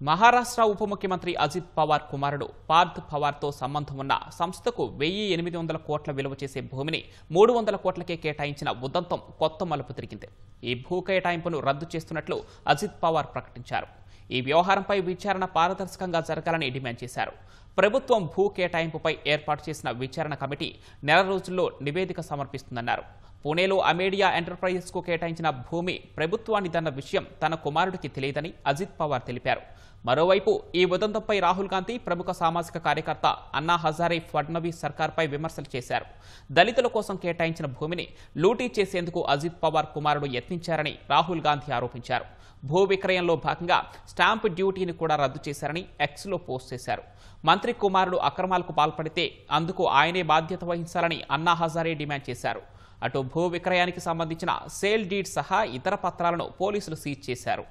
మహారాష్ట్ర ఉప ముఖ్యమంత్రి అజిత్ పవార్ కుమారుడు పార్థ్ పవార్తో సంబంధం ఉన్న సంస్థకు 1800 కోట్ల విలువ చేసే భూమిని 300 కోట్లకే కేటాయించిన ఉదంతం కొత్త మలుపు తిరిగింది. ఈ భూ కేటాయింపును రద్దు చేస్తున్నట్లు అజిత్ పవార్ ప్రకటించారు. ఈ వ్యవహారంపై విచారణ పారదర్శకంగా జరగాలని డిమాండ్ చేశారు. ప్రభుత్వం భూ కేటాయింపుపై ఏర్పాటు చేసిన విచారణ కమిటీ నెల రోజుల్లో నివేదిక సమర్పిస్తుందన్నారు. పుణేలో అమేడియా ఎంటర్ప్రైజెస్ కు కేటాయించిన భూమి ప్రభుత్వానిదన్న విషయం తన కుమారుడికి తెలియదని అజిత్ పవార్ తెలిపారు. మరోవైపు ఈ ఉదంతంపై రాహుల్ గాంధీ ప్రముఖ సామాజిక కార్యకర్త అన్నా హజారే ఫడ్నవీస్ సర్కార్పై విమర్శలు చేశారు. దళితుల కోసం కేటాయించిన భూమిని లూటీ చేసేందుకు అజిత్ పవార్ కుమారుడు యత్నించారని రాహుల్ గాంధీ ఆరోపించారు. భూ విక్రయంలో భాగంగా స్టాంప్ డ్యూటీని కూడా రద్దు చేశారని ఎక్స్లో పోస్ట్ చేశారు. మంత్రి కుమారుడు అక్రమాలకు పాల్పడితే అందుకు ఆయనే బాధ్యత వహించాలని అన్నా హజారే డిమాండ్ చేశారు. అటు భూ విక్రయానికి సంబంధించిన సేల్ డీడ్ సహా ఇతర పత్రాలను పోలీసులు సీజ్ చేశారు.